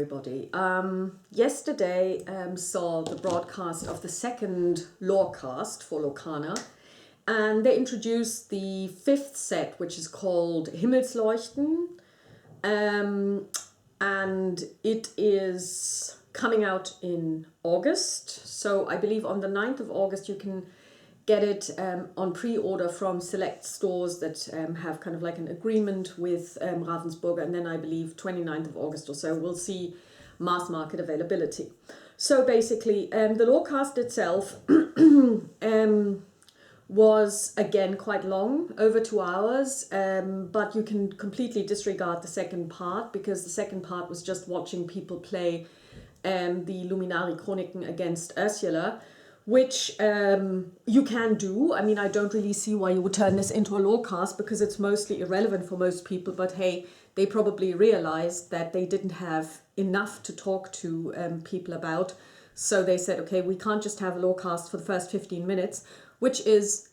everybody. Yesterday saw the broadcast of the second Lorecast for Lorcana, and they introduced the fifth set, which is called Himmelsleuchten, and it is coming out in August. So I believe on the 9th of August you can get it on pre-order from select stores that have kind of like an agreement with Ravensburger, and then I believe 29th of August or so we'll see mass market availability. So basically the Lorecast itself was again quite long, over 2 hours, but you can completely disregard the second part, because the second part was just watching people play the Luminari Chroniken against Ursula, which you can do. I mean, I don't really see why you would turn this into a Lorecast, because it's mostly irrelevant for most people, but hey, they probably realized that they didn't have enough to talk to people about, so they said, okay, we can't just have a Lorecast for the first 15 minutes, which is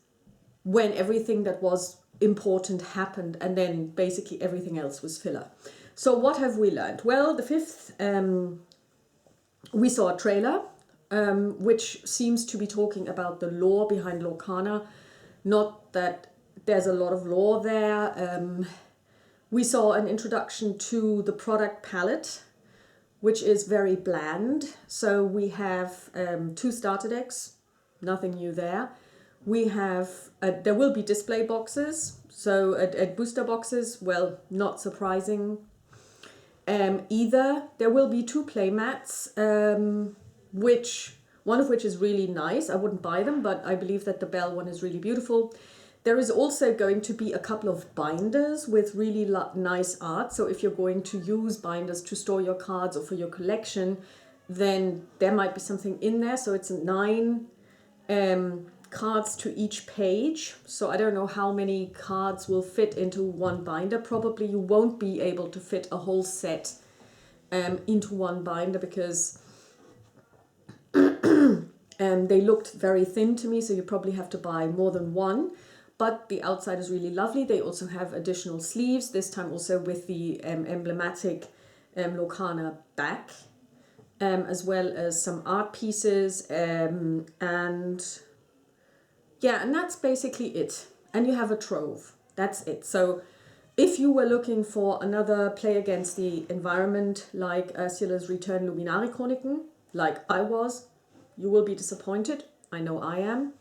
when everything that was important happened, and then basically everything else was filler. So what have we learned? Well, the fifth, we saw a trailer, which seems to be talking about the lore behind Lorcana. Not that there's a lot of lore there. We saw an introduction to the product palette, which is very bland. So we have 2 starter decks, nothing new there. We have, there will be display boxes, so at booster boxes, well, not surprising either. There will be 2 play mats, one of which is really nice. I wouldn't buy them, but I believe that the Bell one is really beautiful. There is also going to be a couple of binders with really nice art. So if you're going to use binders to store your cards or for your collection, then there might be something in there. So it's 9 cards to each page. So I don't know how many cards will fit into one binder. Probably you won't be able to fit a whole set into one binder, because they looked very thin to me, so you probably have to buy more than one. But the outside is really lovely. They also have additional sleeves, this time also with the emblematic Lorcana back, as well as some art pieces, and yeah, and that's basically it. And you have a trove. That's it. So if you were looking for another play against the environment, like Ursula's Return Luminari Chroniken, like I was, you will be disappointed. I know I am.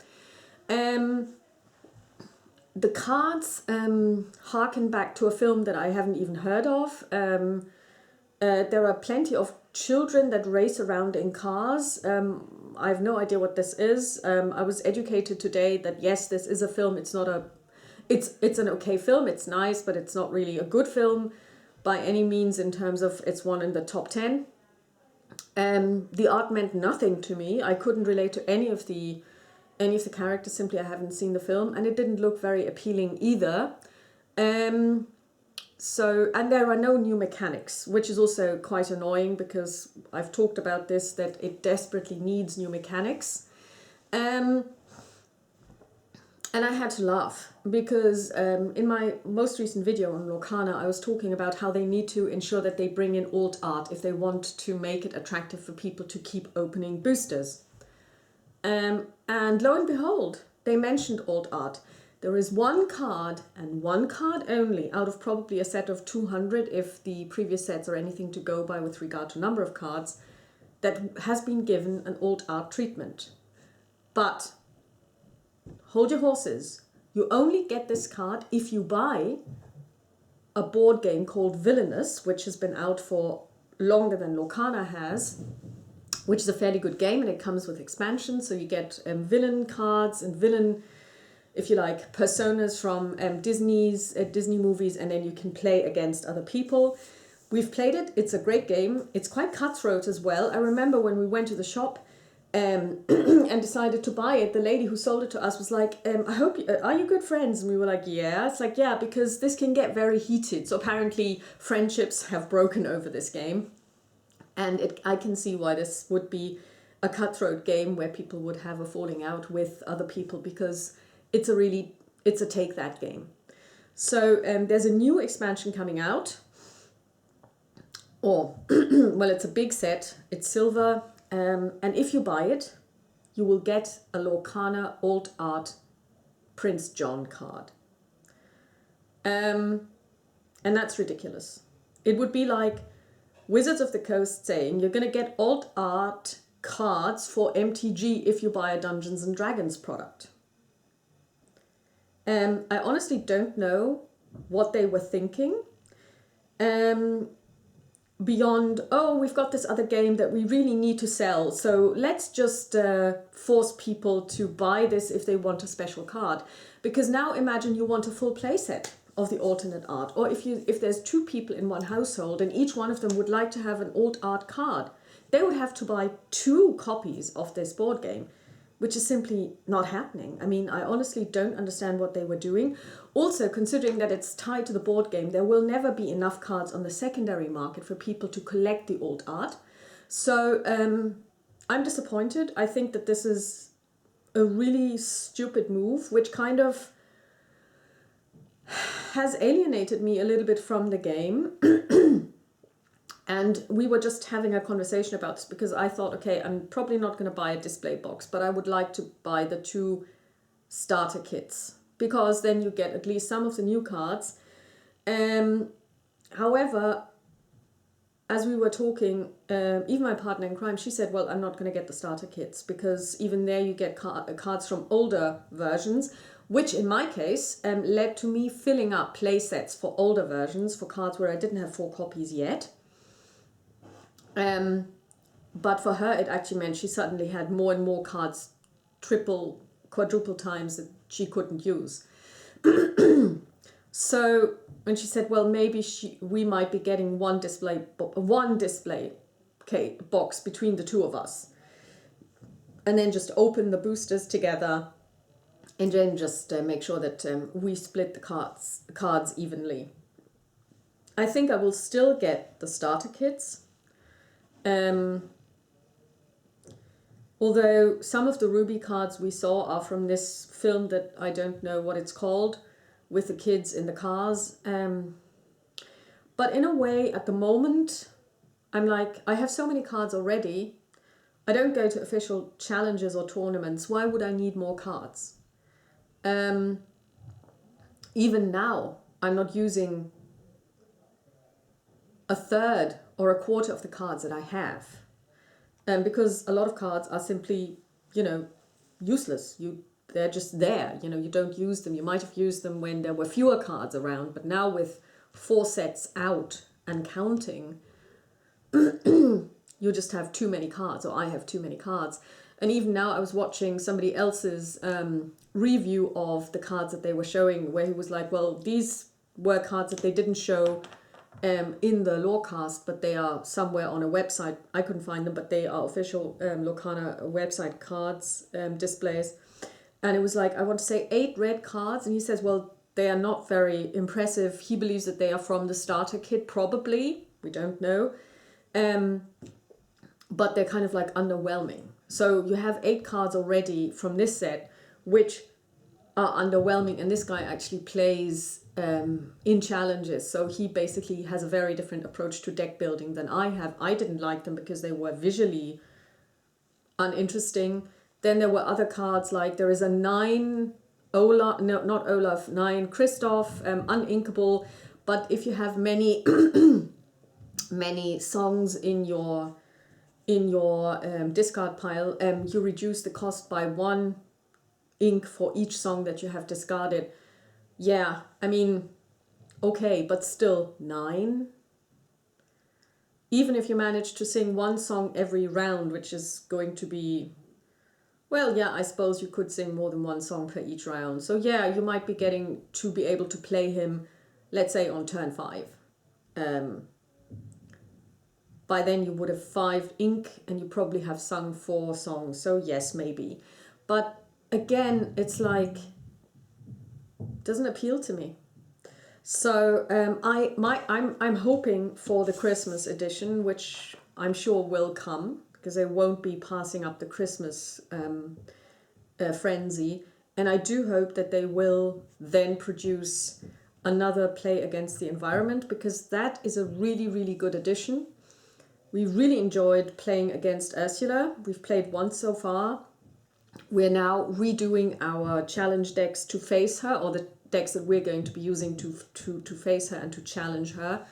The cards harken back to a film that I haven't even heard of. There are plenty of children that race around in cars. I have no idea what this is. I was educated today that yes, this is a film. It's not a, it's an okay film. It's nice, but it's not really a good film by any means in terms of it's one in the top 10. The art meant nothing to me. I couldn't relate to any of the characters. Simply, I haven't seen the film, and it didn't look very appealing either. So, and there are no new mechanics, which is also quite annoying, because I've talked about this, that it desperately needs new mechanics. And I had to laugh, because in my most recent video on Lorcana, I was talking about how they need to ensure that they bring in alt art if they want to make it attractive for people to keep opening boosters. And lo and behold, they mentioned alt art. There is 1 card, and 1 card only, out of probably a set of 200, if the previous sets are anything to go by with regard to number of cards, that has been given an alt art treatment. But hold your horses. You only get this card if you buy a board game called Villainous, which has been out for longer than Lorcana has, which is a fairly good game, and it comes with expansions. So you get villain cards and villain, if you like, personas from Disney movies, and then you can play against other people. We've played it. It's a great game. It's quite cutthroat as well. I remember when we went to the shop and decided to buy it, the lady who sold it to us was like, are you good friends? And we were like, yeah. It's like, yeah, because this can get very heated. So apparently friendships have broken over this game. And I can see why this would be a cutthroat game where people would have a falling out with other people, because it's a take that game. So there's a new expansion coming out. Or, well, it's a big set, it's silver, and if you buy it, you will get a Lorcana Old Art Prince John card. And that's ridiculous. It would be like Wizards of the Coast saying you're going to get Old Art cards for MTG if you buy a Dungeons and Dragons product. I honestly don't know what they were thinking. Beyond, oh, we've got this other game that we really need to sell, so let's just force people to buy this if they want a special card. Because now imagine you want a full playset of the alternate art, or if there's 2 people in one household and each one of them would like to have an old art card, they would have to buy 2 copies of this board game, which is simply not happening. I mean, I honestly don't understand what they were doing. Also, considering that it's tied to the board game, there will never be enough cards on the secondary market for people to collect the old art. So I'm disappointed. I think that this is a really stupid move, which kind of has alienated me a little bit from the game. And we were just having a conversation about this because I thought, okay, I'm probably not going to buy a display box, but I would like to buy the 2 starter kits because then you get at least some of the new cards. However, as we were talking, even my partner in crime, she said, well, I'm not going to get the starter kits because even there you get cards from older versions, which in my case led to me filling up play sets for older versions for cards where I didn't have 4 copies yet. But for her, it actually meant she suddenly had more and more cards, triple, quadruple times that she couldn't use. So when she said, well, maybe we might be getting one display box between the 2 of us, and then just open the boosters together, and then just make sure that we split the cards evenly. I think I will still get the starter kits. Although some of the Ruby cards we saw are from this film that I don't know what it's called, with the kids in the cars. But in a way, at the moment, I'm like, I have so many cards already. I don't go to official challenges or tournaments. Why would I need more cards? Even now, I'm not using a third or a quarter of the cards that I have. Because a lot of cards are simply, useless. They're just there, you don't use them. You might have used them when there were fewer cards around, but now with 4 sets out and counting, you just have too many cards, or I have too many cards. And even now I was watching somebody else's review of the cards that they were showing, where he was like, well, these were cards that they didn't show in the Lorecast, but they are somewhere on a website. I couldn't find them, but they are official Lorcana website cards displays. And it was like, I want to say 8 red cards. And he says, well, they are not very impressive. He believes that they are from the starter kit, probably. We don't know. But they're kind of like underwhelming. So you have 8 cards already from this set, which are underwhelming. And this guy actually plays in challenges. So he basically has a very different approach to deck building than I have. I didn't like them because they were visually uninteresting. Then there were other cards, like there is a 9 Olaf, no, not Olaf, 9 Christoph, uninkable. But if you have many many songs in your discard pile, you reduce the cost by 1 ink for each song that you have discarded. Yeah, I mean, okay, but still 9. Even if you manage to sing 1 song every round, which is going to be, well, yeah, I suppose you could sing more than 1 song per each round. So yeah, you might be getting to be able to play him, let's say on turn 5. By then you would have 5 ink and you probably have sung 4 songs. So yes, maybe. But again, it's like, doesn't appeal to me. So I'm hoping for the Christmas edition, which I'm sure will come, because they won't be passing up the Christmas frenzy. And I do hope that they will then produce another Play Against the Environment, because that is a really, really good addition. We really enjoyed playing against Ursula. We've played once so far. We're now redoing our challenge decks to face her, or the decks that we're going to be using to face her and to challenge her.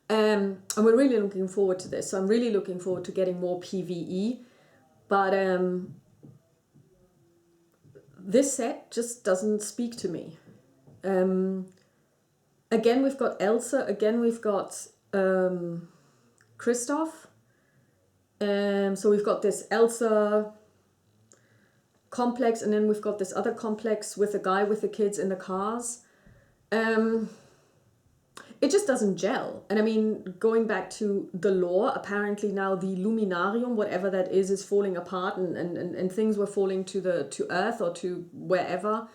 And we're really looking forward to this. So I'm really looking forward to getting more PvE. But this set just doesn't speak to me. Again, we've got Elsa. Again, we've got Kristoff. So we've got this Elsa complex, and then we've got this other complex with a guy with the kids in the cars. It just doesn't gel. And I mean, going back to the lore, apparently now the Luminarium, whatever that is falling apart, and things were falling to Earth or to wherever,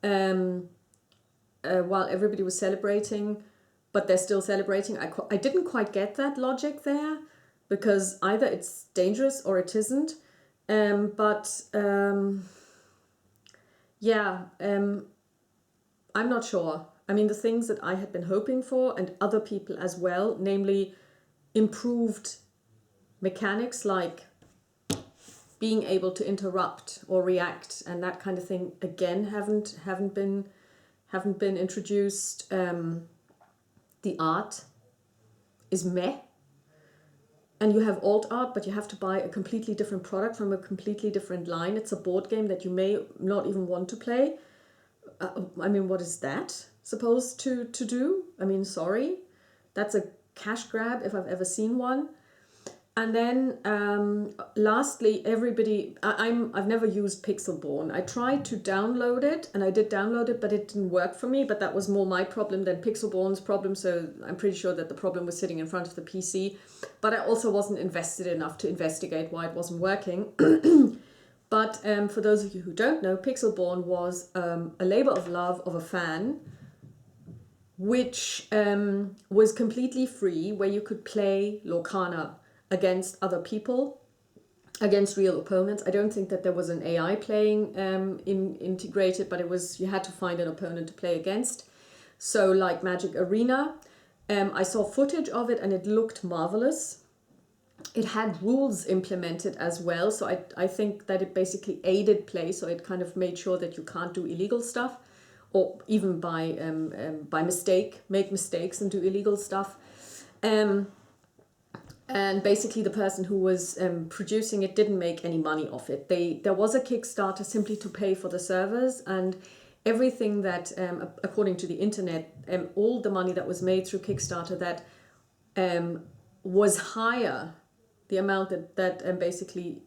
while everybody was celebrating, but they're still celebrating. I didn't quite get that logic there, because either it's dangerous or it isn't. I'm not sure. I mean, the things that I had been hoping for, and other people as well, namely improved mechanics like being able to interrupt or react and that kind of thing, again haven't been introduced. The art is meh. And you have alt art, but you have to buy a completely different product from a completely different line. It's a board game that you may not even want to play. I mean, what is that supposed to do? I mean, sorry. That's a cash grab if I've ever seen one. And then lastly, I've never used Pixelborn. I tried to download it, and I did download it, but it didn't work for me. But that was more my problem than Pixelborn's problem. So I'm pretty sure that the problem was sitting in front of the PC. But I also wasn't invested enough to investigate why it wasn't working. But for those of you who don't know, Pixelborn was a labor of love of a fan, which was completely free, where you could play Lorcana against other people, against real opponents. I don't think that there was an AI playing integrated, but you had to find an opponent to play against. So like Magic Arena, I saw footage of it and it looked marvelous. It had rules implemented as well, so I think that it basically aided play, so it kind of made sure that you can't do illegal stuff, or even by mistake, make mistakes and do illegal stuff. And basically the person who was producing it didn't make any money off it. There was a Kickstarter simply to pay for the servers, and everything that, according to the internet, all the money that was made through Kickstarter that was higher, the amount that basically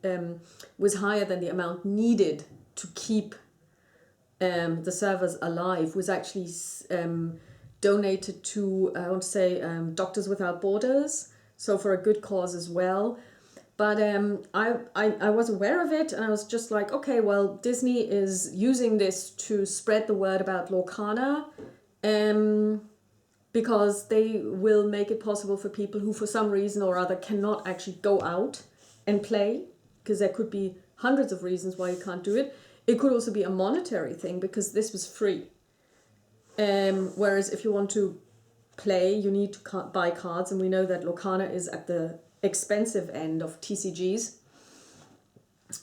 was higher than the amount needed to keep the servers alive, was actually donated to, I want to say, Doctors Without Borders. So for a good cause as well. But I was aware of it, and I was just like, okay, well, Disney is using this to spread the word about Lorcana, because they will make it possible for people who for some reason or other cannot actually go out and play, because there could be hundreds of reasons why you can't do it. It could also be a monetary thing, because this was free. Whereas if you want to play, you need to buy cards, and we know that Lorcana is at the expensive end of TCGs.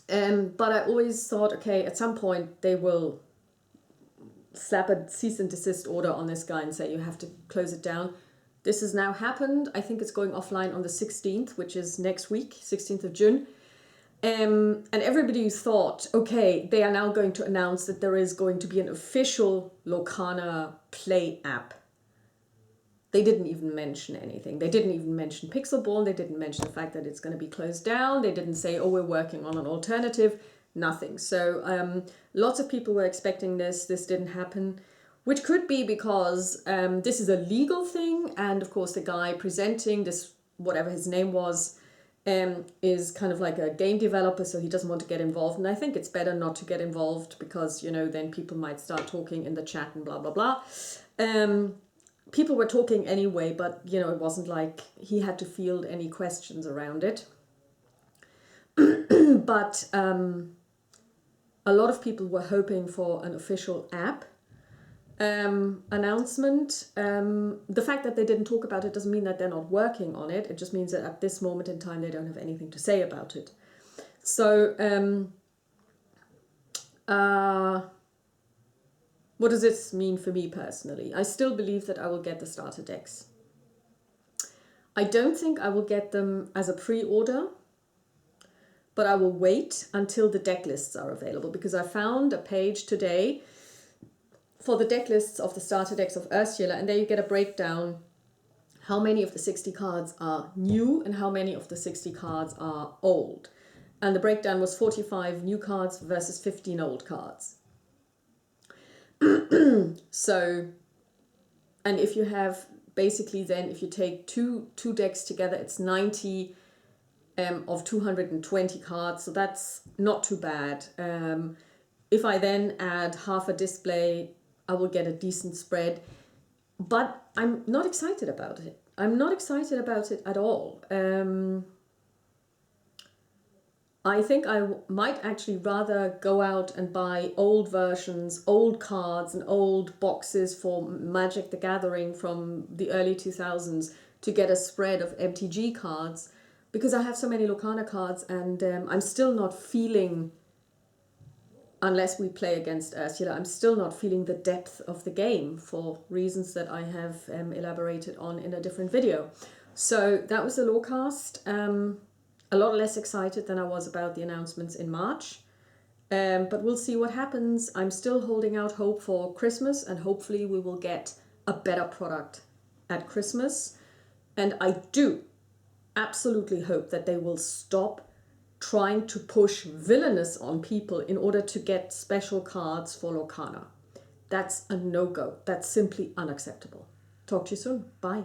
But I always thought, okay, at some point they will slap a cease and desist order on this guy and say you have to close it down. This has now happened. I think it's going offline on the 16th, which is next week, 16th of June. And everybody thought, okay, they are now going to announce that there is going to be an official Lorcana Play app. They didn't even mention anything. They didn't even mention Pixelborn. They didn't mention the fact that it's going to be closed down. They didn't say, oh, we're working on an alternative. Nothing. So lots of people were expecting this. This didn't happen, which could be because this is a legal thing. And of course, the guy presenting this, whatever his name was, is kind of like a game developer. So he doesn't want to get involved. And I think it's better not to get involved because, you know, then people might start talking in the chat and blah, blah, blah. People were talking anyway, but, you know, it wasn't like he had to field any questions around it. But a lot of people were hoping for an official app. announcement. The fact that they didn't talk about it doesn't mean that they're not working on it. It just means that at this moment in time they don't have anything to say about it. So what does this mean for me personally? I still believe that I will get the starter decks. I don't think I will get them as a pre-order, but I will wait until the deck lists are available, because I found a page today for the deck lists of the starter decks of Ursula, and there you get a breakdown how many of the 60 cards are new and how many of the 60 cards are old. And the breakdown was 45 new cards versus 15 old cards. So, and if you have basically then, if you take two decks together, it's 90 of 220 cards, so that's not too bad. If I then add half a display, I will get a decent spread, but I'm not excited about it. I'm not excited about it at all. I think I might actually rather go out and buy old versions, old cards and old boxes for Magic the Gathering from the early 2000s to get a spread of MTG cards, because I have so many Lorcana cards, and I'm still not feeling, unless we play against Ursula, I'm still not feeling the depth of the game for reasons that I have elaborated on in a different video. So that was the Lorecast. A lot less excited than I was about the announcements in March. But we'll see what happens. I'm still holding out hope for Christmas, and hopefully we will get a better product at Christmas. And I do absolutely hope that they will stop trying to push villainous on people in order to get special cards for Lorcana. That's a no-go. That's simply unacceptable. Talk to you soon. Bye.